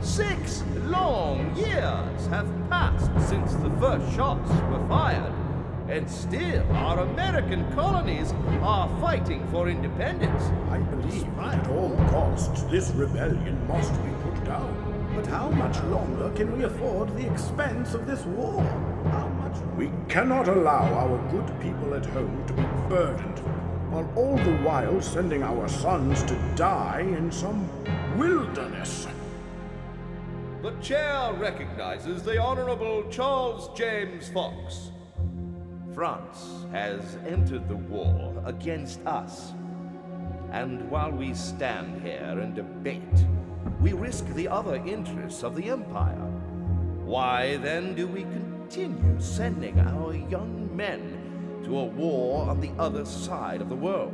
6 long years have passed since the first shots were fired, and still our American colonies are fighting for independence. I believe at all costs this rebellion must be put down. But how much longer can we afford the expense of this war? How much? We cannot allow our good people at home to be burdened, while all the while sending our sons to die in some wilderness. The chair recognizes the Honorable Charles James Fox. France has entered the war against us. And while we stand here and debate, we risk the other interests of the Empire. Why then do we continue sending our young men to a war on the other side of the world?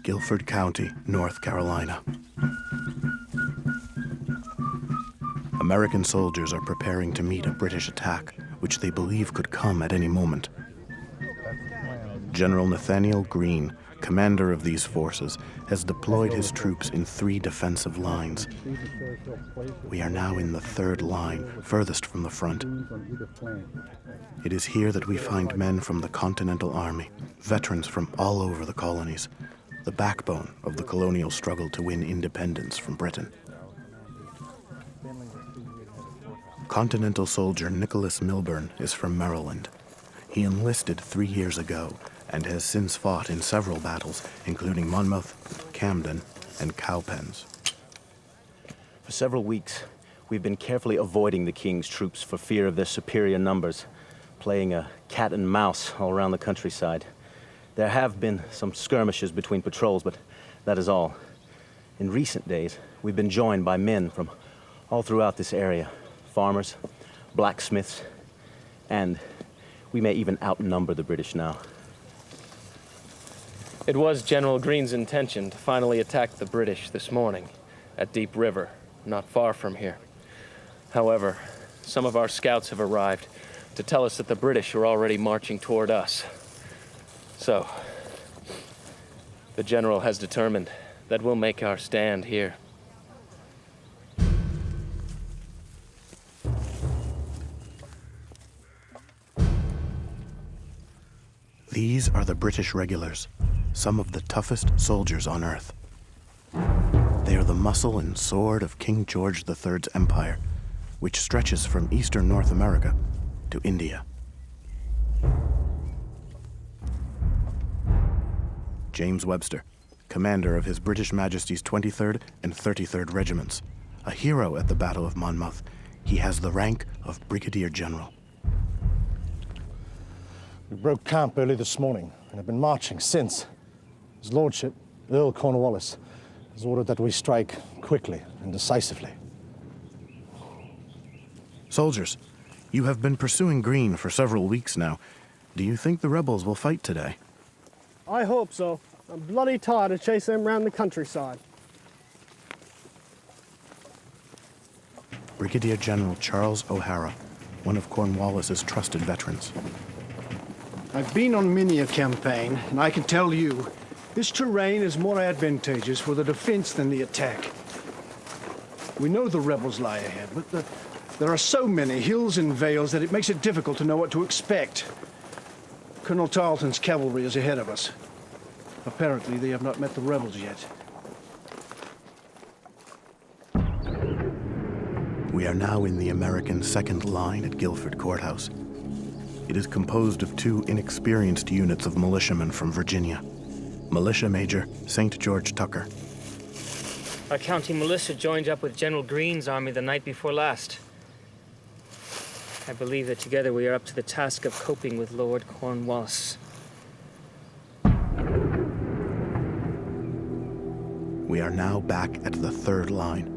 Guilford County, North Carolina. American soldiers are preparing to meet a British attack, which they believe could come at any moment. General Nathaniel Greene, commander of these forces, has deployed his troops in 3 defensive lines. We are now in the 3rd line, furthest from the front. It is here that we find men from the Continental Army, veterans from all over the colonies, the backbone of the colonial struggle to win independence from Britain. Continental soldier Nicholas Milburn is from Maryland. He enlisted 3 years ago and has since fought in several battles, including Monmouth, Camden, and Cowpens. For several weeks, we've been carefully avoiding the King's troops for fear of their superior numbers, playing a cat and mouse all around the countryside. There have been some skirmishes between patrols, but that is all. In recent days, we've been joined by men from all throughout this area. Farmers, blacksmiths, and we may even outnumber the British now. It was General Greene's intention to finally attack the British this morning at Deep River, not far from here. However, some of our scouts have arrived to tell us that the British are already marching toward us. So, the General has determined that we'll make our stand here. These are the British regulars, some of the toughest soldiers on Earth. They are the muscle and sword of King George III's empire, which stretches from eastern North America to India. James Webster, commander of His British Majesty's 23rd and 33rd Regiments, a hero at the Battle of Monmouth, he has the rank of Brigadier General. We broke camp early this morning and have been marching since. His Lordship, Earl Cornwallis, has ordered that we strike quickly and decisively. Soldiers, you have been pursuing Greene for several weeks now. Do you think the rebels will fight today? I hope so. I'm bloody tired of chasing them around the countryside. Brigadier General Charles O'Hara, one of Cornwallis's trusted veterans. I've been on many a campaign, and I can tell you, this terrain is more advantageous for the defense than the attack. We know the rebels lie ahead, but there are so many hills and vales that it makes it difficult to know what to expect. Colonel Tarleton's cavalry is ahead of us. Apparently, they have not met the rebels yet. We are now in the American second line at Guilford Courthouse. It is composed of 2 inexperienced units of militiamen from Virginia. Militia Major St. George Tucker Our county militia joined up with General Greene's army the night before last. I believe that together we are up to the task of coping with Lord Cornwallis. We are now back at the third line.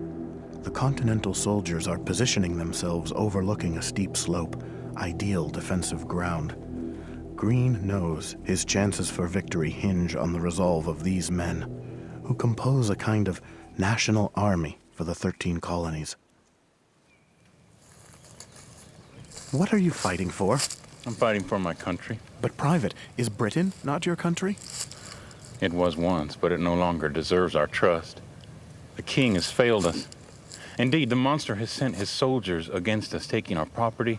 The Continental soldiers are positioning themselves overlooking a steep slope, ideal defensive ground. Greene knows his chances for victory hinge on the resolve of these men, who compose a kind of national army for the 13 colonies. What are you fighting for? I'm fighting for my country. But Private, is Britain not your country? It was once, but it no longer deserves our trust. The king has failed us. Indeed, the monster has sent his soldiers against us, taking our property,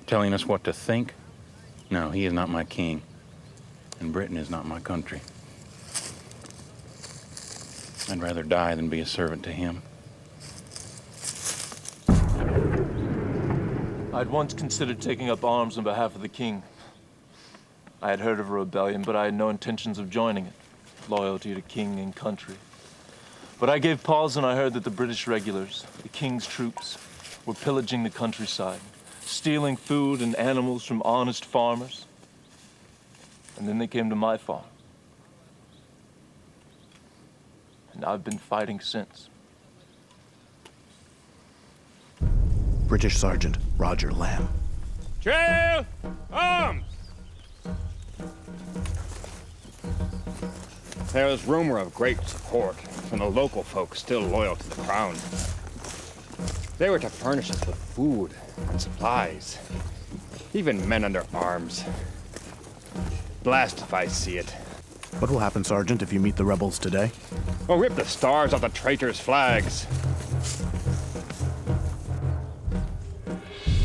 telling us what to think. No, he is not my king, and Britain is not my country. I'd rather die than be a servant to him. I'd once considered taking up arms on behalf of the king. I had heard of a rebellion, but I had no intentions of joining it. Loyalty to king and country. But I gave pause when I heard that the British regulars, the king's troops, were pillaging the countryside, stealing food and animals from honest farmers. And then they came to my farm. And I've been fighting since. British Sergeant Roger Lamb. Trail arms! There is rumor of great support from the local folks still loyal to the crown. They were to furnish us with food and supplies, even men under arms. Blast if I see it. What will happen, Sergeant, if you meet the rebels today? Oh, rip the stars off the traitors' flags.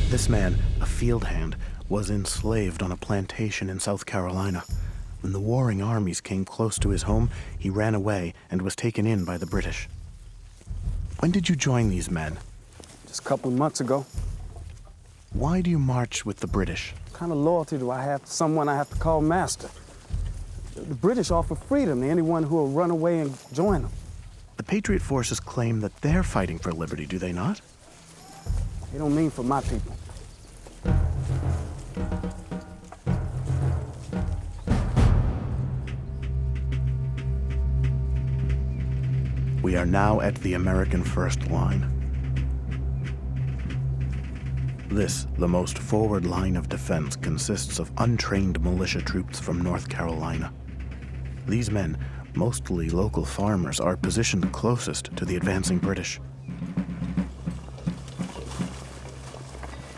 This man, a field hand, was enslaved on a plantation in South Carolina. When the warring armies came close to his home, he ran away and was taken in by the British. When did you join these men? Just a couple of months ago. Why do you march with the British? What kind of loyalty do I have to someone I have to call master? The British offer freedom to anyone who will run away and join them. The Patriot forces claim that they're fighting for liberty, do they not? They don't mean for my people. We are now at the American first line. This, the most forward line of defense, consists of untrained militia troops from North Carolina. These men, mostly local farmers, are positioned closest to the advancing British.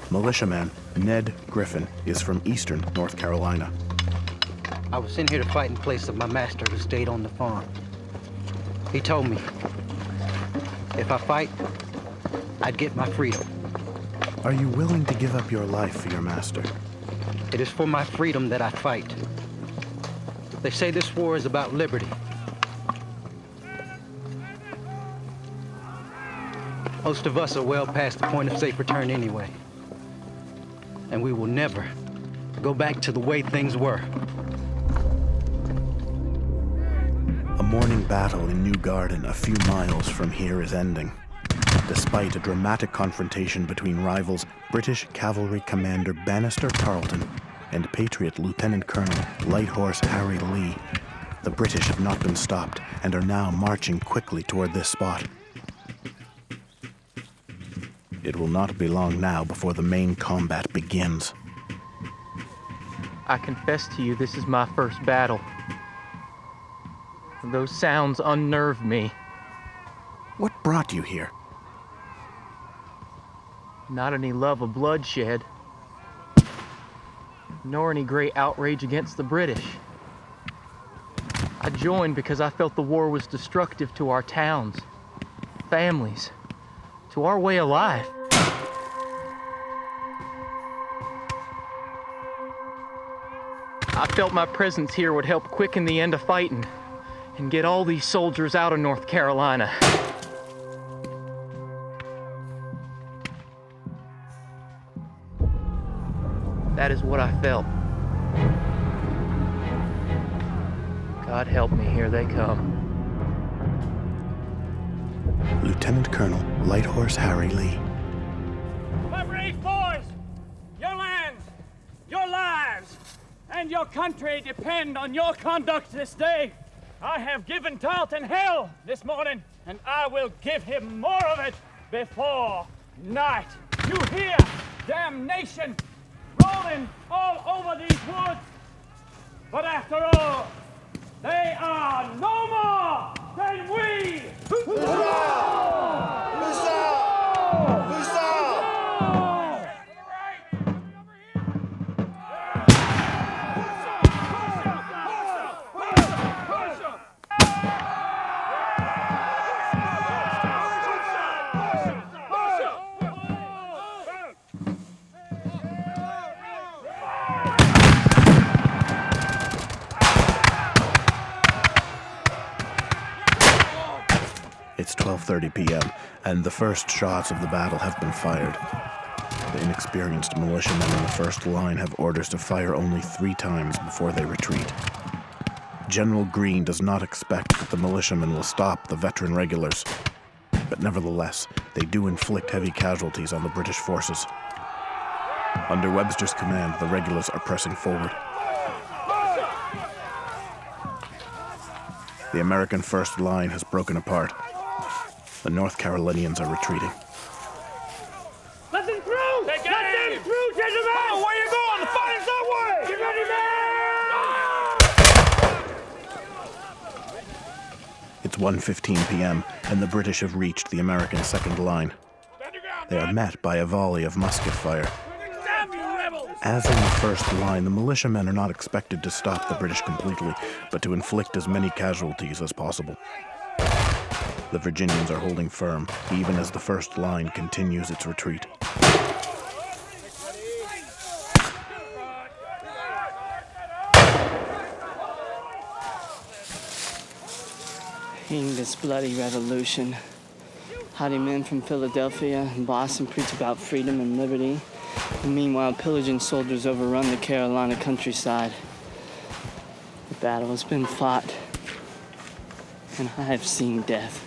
Militiaman Ned Griffin is from eastern North Carolina. I was sent here to fight in place of my master who stayed on the farm. He told me, if I fight, I'd get my freedom. Are you willing to give up your life for your master? It is for my freedom that I fight. They say this war is about liberty. Most of us are well past the point of safe return anyway. And we will never go back to the way things were. A morning battle in New Garden, a few miles from here, is ending. Despite a dramatic confrontation between rivals British Cavalry Commander Bannister Tarleton and Patriot Lieutenant Colonel Light Horse Harry Lee, the British have not been stopped and are now marching quickly toward this spot. It will not be long now before the main combat begins. I confess to you, this is my first battle. Those sounds unnerve me. What brought you here? Not any love of bloodshed, nor any great outrage against the British. I joined because I felt the war was destructive to our towns, families, to our way of life. I felt my presence here would help quicken the end of fighting and get all these soldiers out of North Carolina. That is what I felt. God help me, here they come. Lieutenant Colonel Light Horse Harry Lee. My brave boys, your lands, your lives, and your country depend on your conduct this day. I have given Tarleton hell this morning, and I will give him more of it before night. You hear damnation rolling all over these woods, but after all, they are no more than we! It's 12:30 p.m., and the first shots of the battle have been fired. The inexperienced militiamen in the first line have orders to fire only 3 times before they retreat. General Greene does not expect that the militiamen will stop the veteran regulars, but nevertheless, they do inflict heavy casualties on the British forces. Under Webster's command, the regulars are pressing forward. The American first line has broken apart. The North Carolinians are retreating. Let them through! Let them through, gentlemen! Oh, where you going? The fire's that way! Get ready, man! It's 1:15 p.m., and the British have reached the American second line. They are met by a volley of musket fire. Damn you, rebels! As in the first line, the militiamen are not expected to stop the British completely, but to inflict as many casualties as possible. The Virginians are holding firm, even as the first line continues its retreat. In this bloody revolution, haughty men from Philadelphia and Boston preach about freedom and liberty, and meanwhile pillaging soldiers overrun the Carolina countryside. The battle has been fought, and I have seen death.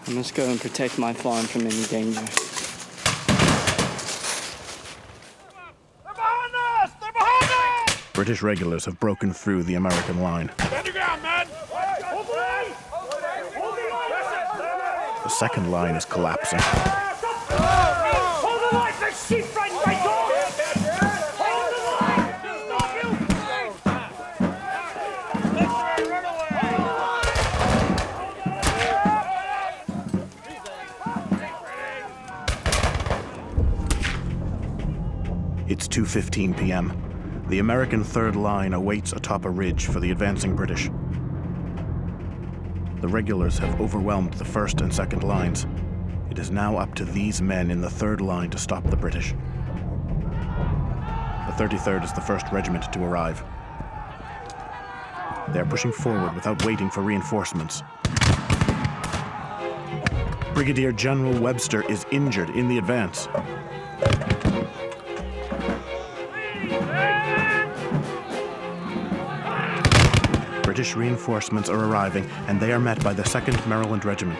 I must go and protect my farm from any danger. They're behind us! They're behind us! British regulars have broken through the American line. Stand your ground, man! Hold the line! The second line is collapsing. Hold the line! There's sheep right by door! Hold the line! Stop you! Run away! It's 2:15 p.m. The American third line awaits atop a ridge for the advancing British. The regulars have overwhelmed the first and second lines. It is now up to these men in the third line to stop the British. The 33rd is the first regiment to arrive. They are pushing forward without waiting for reinforcements. Brigadier General Webster is injured in the advance. British reinforcements are arriving, and they are met by the 2nd Maryland Regiment.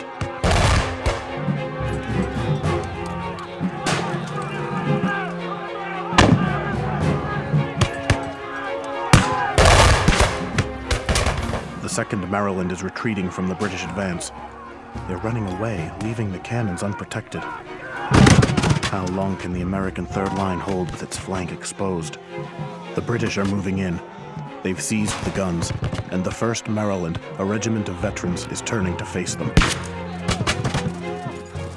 The 2nd Maryland is retreating from the British advance. They're running away, leaving the cannons unprotected. How long can the American third line hold with its flank exposed? The British are moving in. They've seized the guns, and the 1st Maryland, a regiment of veterans, is turning to face them.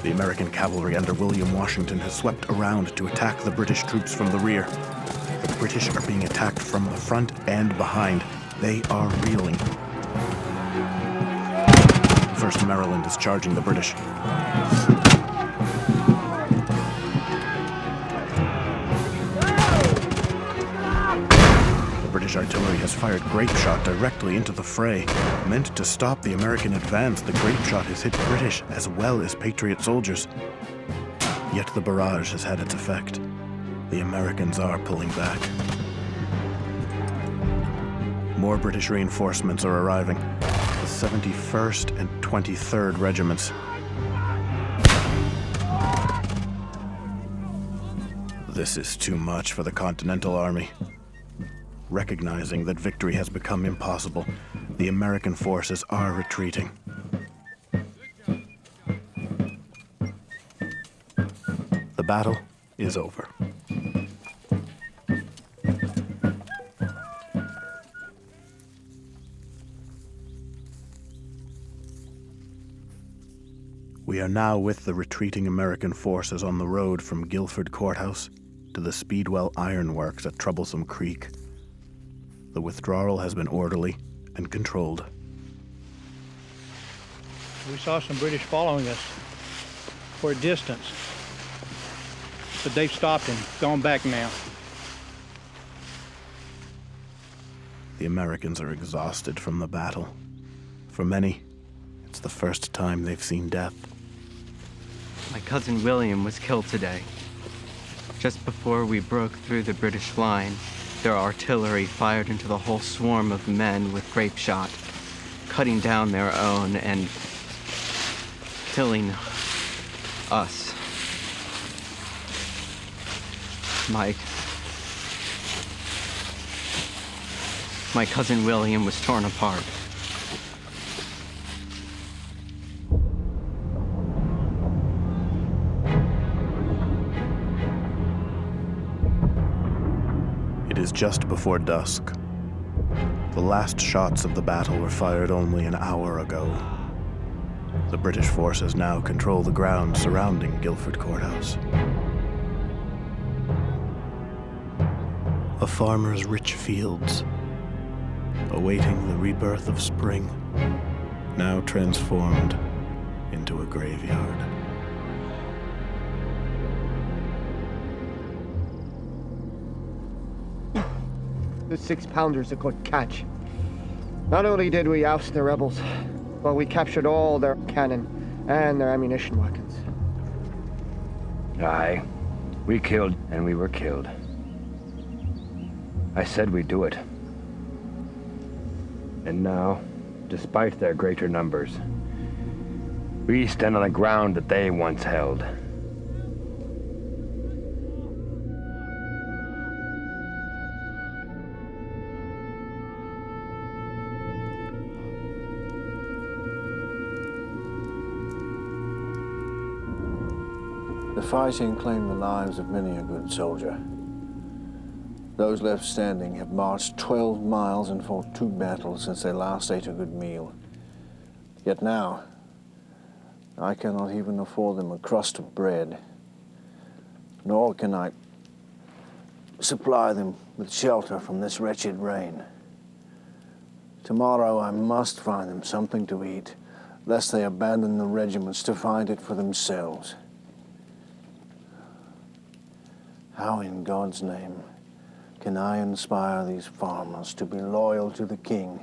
The American cavalry under William Washington has swept around to attack the British troops from the rear. The British are being attacked from the front and behind. They are reeling. 1st Maryland is charging the British. British artillery has fired grape shot directly into the fray. Meant to stop the American advance, the grape shot has hit British as well as Patriot soldiers. Yet the barrage has had its effect. The Americans are pulling back. More British reinforcements are arriving. The 71st and 23rd Regiments. This is too much for the Continental Army. Recognizing that victory has become impossible, the American forces are retreating. The battle is over. We are now with the retreating American forces on the road from Guilford Courthouse to the Speedwell Iron Works at Troublesome Creek. The withdrawal has been orderly and controlled. We saw some British following us for a distance, but they've stopped and gone back now. The Americans are exhausted from the battle. For many, it's the first time they've seen death. My cousin William was killed today. Just before we broke through the British line, their artillery fired into the whole swarm of men with grape shot, cutting down their own and killing us. My cousin William was torn apart. It is just before dusk. The last shots of the battle were fired only an hour ago. The British forces now control the ground surrounding Guilford Courthouse. A farmer's rich fields, awaiting the rebirth of spring, now transformed into a graveyard. The 6-pounder's a good catch. Not only did we oust the rebels, but we captured all their cannon and their ammunition wagons. Aye, we killed and we were killed. I said we'd do it. And now, despite their greater numbers, we stand on the ground that they once held. The fighting claimed the lives of many a good soldier. Those left standing have marched 12 miles and fought 2 battles since they last ate a good meal. Yet now, I cannot even afford them a crust of bread, nor can I supply them with shelter from this wretched rain. Tomorrow I must find them something to eat, lest they abandon the regiments to find it for themselves. How in God's name can I inspire these farmers to be loyal to the king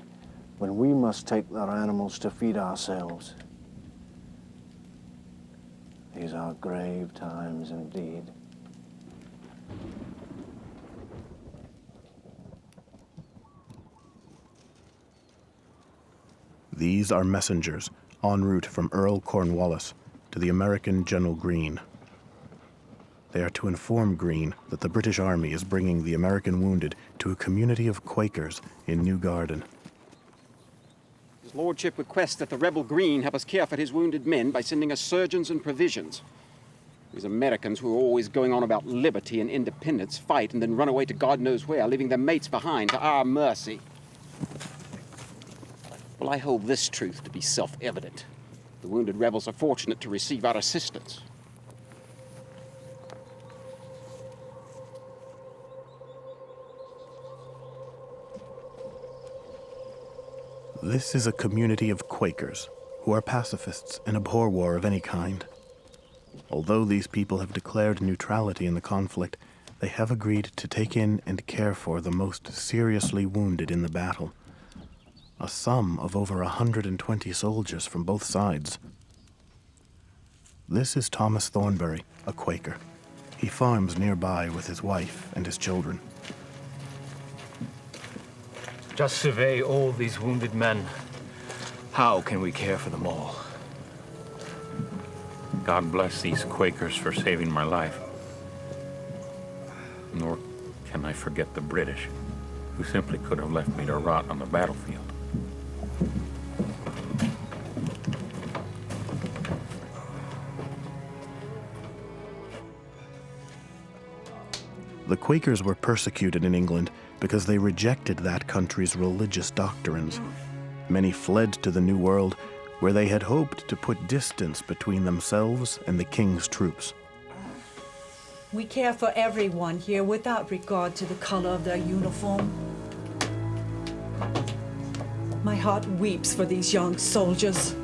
when we must take their animals to feed ourselves? These are grave times indeed. These are messengers en route from Earl Cornwallis to the American General Greene. They are to inform Greene that the British Army is bringing the American wounded to a community of Quakers in New Garden. His lordship requests that the rebel Greene help us care for his wounded men by sending us surgeons and provisions. These Americans who are always going on about liberty and independence fight and then run away to God knows where, leaving their mates behind to our mercy. Well, I hold this truth to be self-evident. The wounded rebels are fortunate to receive our assistance. This is a community of Quakers who are pacifists and abhor war of any kind. Although these people have declared neutrality in the conflict, they have agreed to take in and care for the most seriously wounded in the battle. A sum of over 120 soldiers from both sides. This is Thomas Thornbury, a Quaker. He farms nearby with his wife and his children. Just survey all these wounded men. How can we care for them all? God bless these Quakers for saving my life. Nor can I forget the British, who simply could have left me to rot on the battlefield. The Quakers were persecuted in England because they rejected that country's religious doctrines. Many fled to the New World, where they had hoped to put distance between themselves and the king's troops. We care for everyone here without regard to the color of their uniform. My heart weeps for these young soldiers.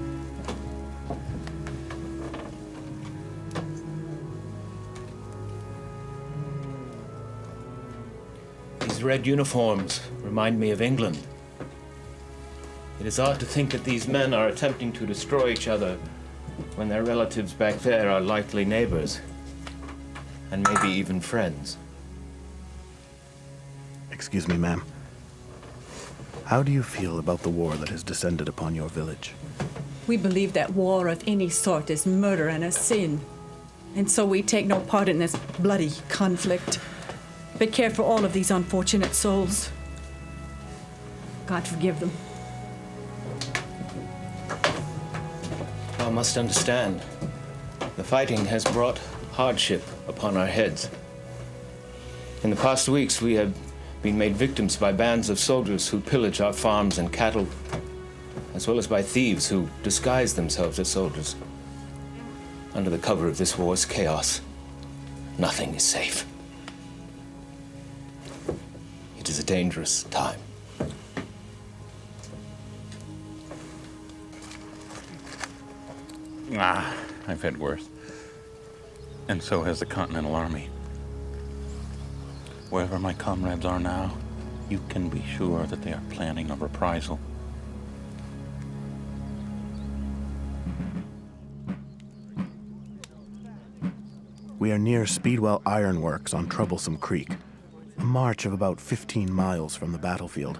These red uniforms remind me of England. It is odd to think that these men are attempting to destroy each other when their relatives back there are likely neighbors, and maybe even friends. Excuse me, ma'am. How do you feel about the war that has descended upon your village? We believe that war of any sort is murder and a sin. And so we take no part in this bloody conflict, but care for all of these unfortunate souls. God forgive them. Thou must understand, the fighting has brought hardship upon our heads. In the past weeks, we have been made victims by bands of soldiers who pillage our farms and cattle, as well as by thieves who disguise themselves as soldiers. Under the cover of this war's chaos, nothing is safe. It is a dangerous time. I've had worse. And so has the Continental Army. Wherever my comrades are now, you can be sure that they are planning a reprisal. We are near Speedwell Ironworks on Troublesome Creek, a march of about 15 miles from the battlefield.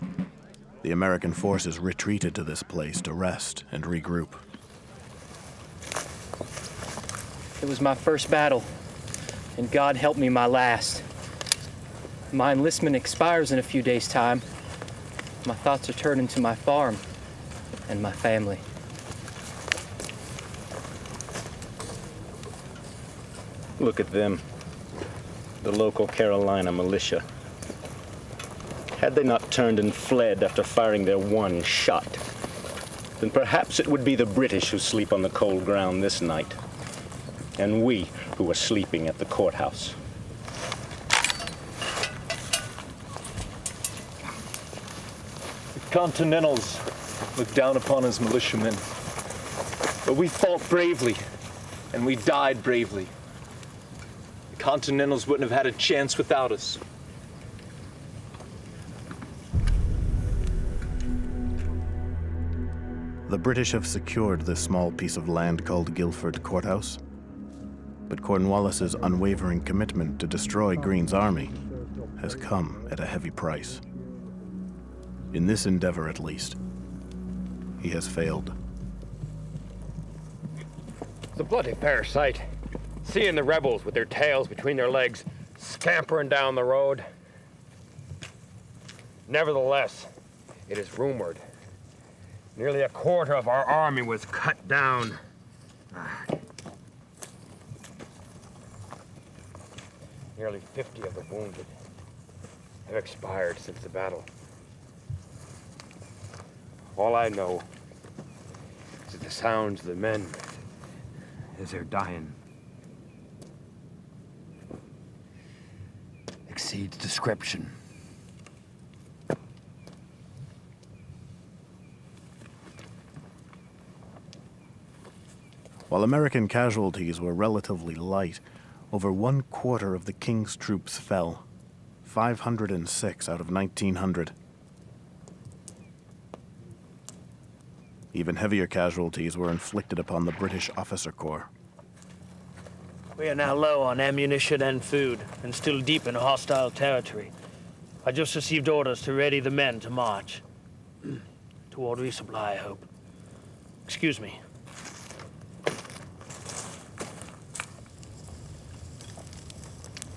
The American forces retreated to this place to rest and regroup. It was my first battle, and God help me my last. My enlistment expires in a few days' time. My thoughts are turning to my farm and my family. Look at them, the local Carolina militia. Had they not turned and fled after firing their one shot, then perhaps it would be the British who sleep on the cold ground this night, and we who are sleeping at the courthouse. The Continentals looked down upon us militiamen, but we fought bravely, and we died bravely. The Continentals wouldn't have had a chance without us. The British have secured this small piece of land called Guilford Courthouse. But Cornwallis's unwavering commitment to destroy Greene's army has come at a heavy price. In this endeavor, at least, he has failed. It's a bloody fair sight, seeing the rebels with their tails between their legs scampering down the road. Nevertheless, it is rumored nearly a quarter of our army was cut down. Nearly 50 of the wounded have expired since the battle. All I know is that the sounds of the men as they're dying exceeds description. While American casualties were relatively light, over 1/4 of the King's troops fell, 506 out of 1,900. Even heavier casualties were inflicted upon the British officer corps. We are now low on ammunition and food, and still deep in hostile territory. I just received orders to ready the men to march. Toward resupply, I hope. Excuse me.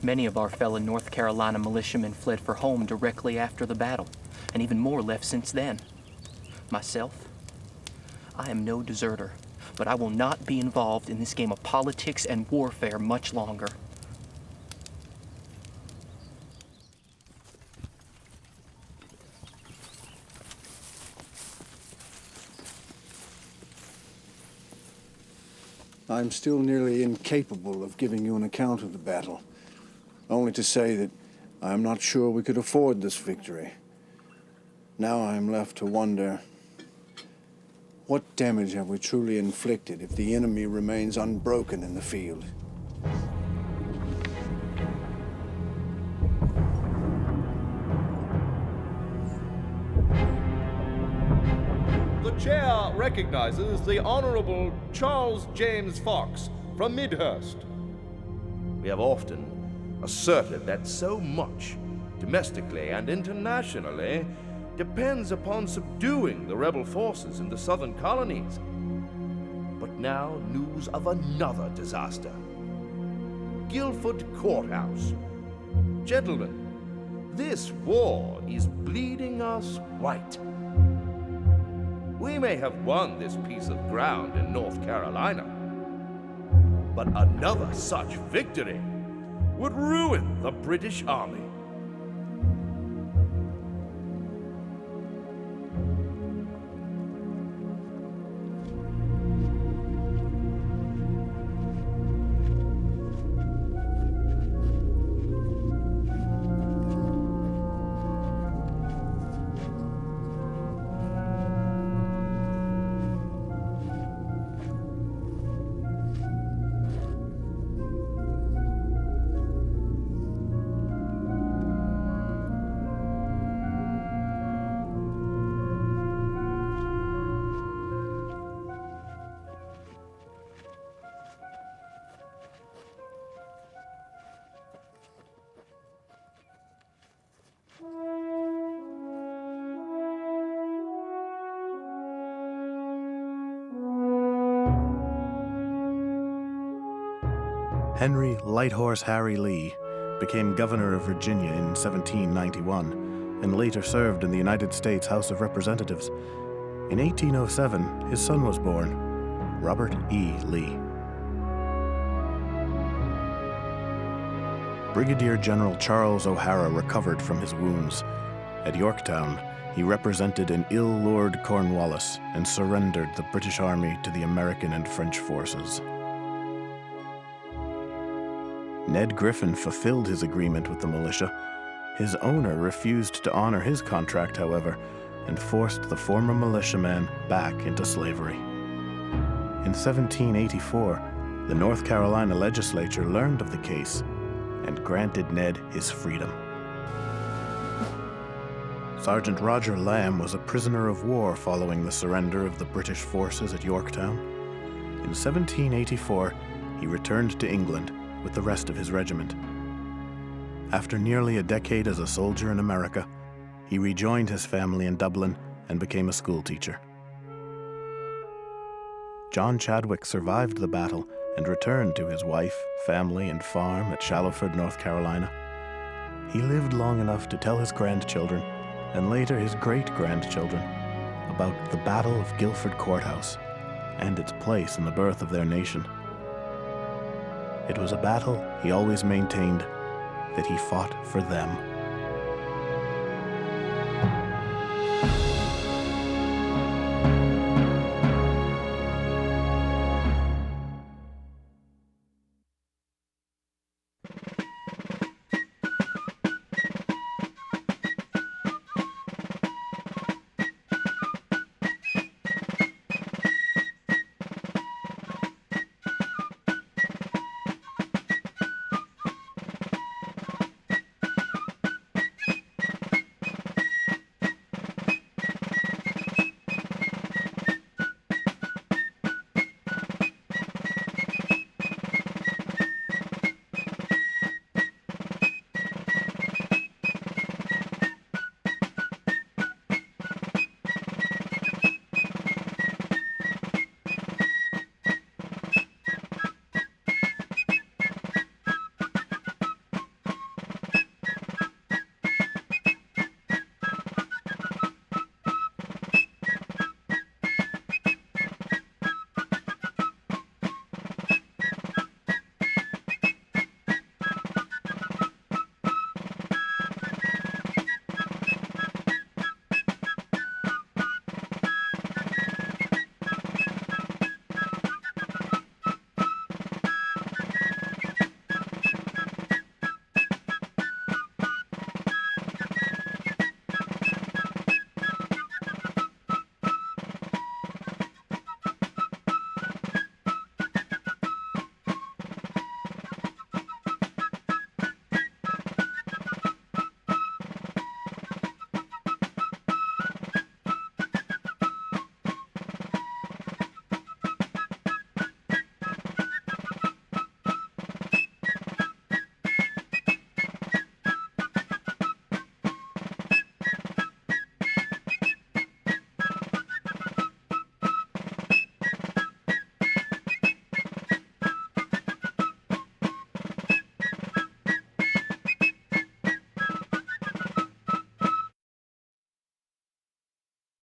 Many of our fellow North Carolina militiamen fled for home directly after the battle, and even more left since then. Myself, I am no deserter, but I will not be involved in this game of politics and warfare much longer. I'm still nearly incapable of giving you an account of the battle, only to say that I am not sure we could afford this victory. Now I am left to wonder, what damage have we truly inflicted if the enemy remains unbroken in the field? The chair recognizes the Honorable Charles James Fox from Midhurst. We have often asserted that so much, domestically and internationally, depends upon subduing the rebel forces in the southern colonies. But now news of another disaster. Guilford Courthouse. Gentlemen, this war is bleeding us white. We may have won this piece of ground in North Carolina, but another such victory would ruin the British Army. Henry Lighthorse Harry Lee became governor of Virginia in 1791 and later served in the United States House of Representatives. In 1807, his son was born, Robert E. Lee. Brigadier General Charles O'Hara recovered from his wounds. At Yorktown, he represented an ill-lured Cornwallis and surrendered the British Army to the American and French forces. Ned Griffin fulfilled his agreement with the militia. His owner refused to honor his contract, however, and forced the former militiaman back into slavery. In 1784, the North Carolina legislature learned of the case and granted Ned his freedom. Sergeant Roger Lamb was a prisoner of war following the surrender of the British forces at Yorktown. In 1784, he returned to England with the rest of his regiment. After nearly a decade as a soldier in America, he rejoined his family in Dublin and became a schoolteacher. John Chadwick survived the battle and returned to his wife, family, and farm at Shallowford, North Carolina. He lived long enough to tell his grandchildren, and later his great-grandchildren, about the Battle of Guilford Courthouse and its place in the birth of their nation. It was a battle he always maintained that he fought for them.